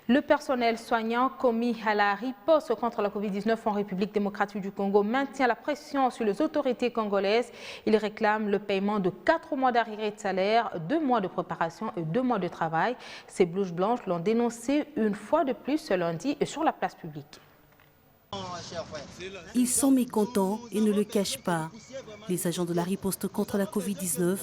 Le personnel soignant commis à la riposte contre la Covid-19 en République démocratique du Congo maintient la pression sur les autorités congolaises. Il réclame le paiement de 4 mois d'arriérés de salaire, 2 mois de préparation et 2 mois de travail. Ces blouses blanches l'ont dénoncé une fois de plus ce lundi sur la place publique. Ils sont mécontents et ne le cachent pas. Les agents de la riposte contre la Covid-19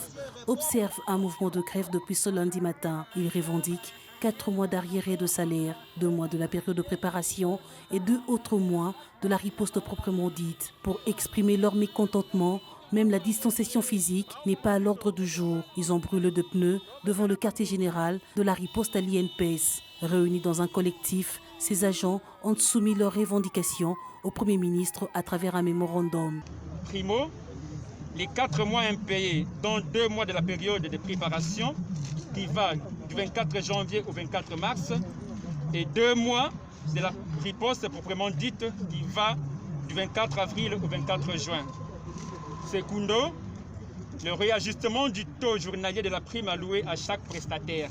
observent un mouvement de grève depuis ce lundi matin. Ils revendiquent 4 mois d'arriérés de salaire, 2 mois de la période de préparation et 2 autres mois de la riposte proprement dite. Pour exprimer leur mécontentement, même la distanciation physique n'est pas à l'ordre du jour. Ils ont brûlé de pneus devant le quartier général de la riposte à l'INPS. Réunis dans un collectif, ces agents ont soumis leurs revendications au Premier ministre à travers un mémorandum. Primo, les 4 mois impayés, dont 2 mois de la période de préparation, qui va du 24 janvier au 24 mars, et 2 mois de la riposte proprement dite, qui va du 24 avril au 24 juin. Secundo, le réajustement du taux journalier de la prime allouée à chaque prestataire.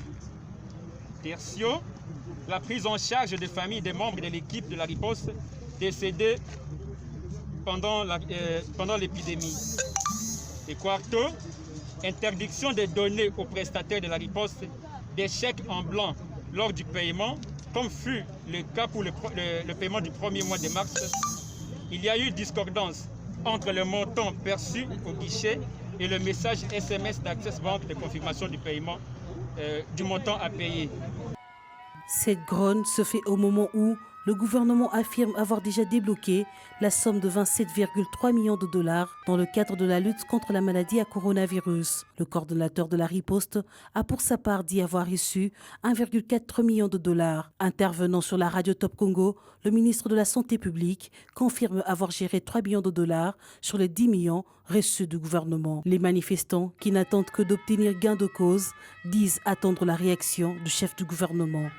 Tertio, la prise en charge des familles des membres de l'équipe de la riposte décédés pendant l'épidémie. Et quarto, interdiction de donner aux prestataires de la riposte des chèques en blanc lors du paiement, comme fut le cas pour le paiement du premier mois de mars. Il y a eu discordance entre le montant perçu au guichet et le message SMS d'Access Bank de confirmation du paiement du montant à payer. Cette grogne se fait au moment où le gouvernement affirme avoir déjà débloqué la somme de 27,3 millions de dollars dans le cadre de la lutte contre la maladie à coronavirus. Le coordonnateur de la riposte a pour sa part dit avoir reçu 1,4 million de dollars. Intervenant sur la radio Top Congo, le ministre de la Santé publique confirme avoir géré 3 millions de dollars sur les 10 millions reçus du gouvernement. Les manifestants, qui n'attendent que d'obtenir gain de cause, disent attendre la réaction du chef du gouvernement.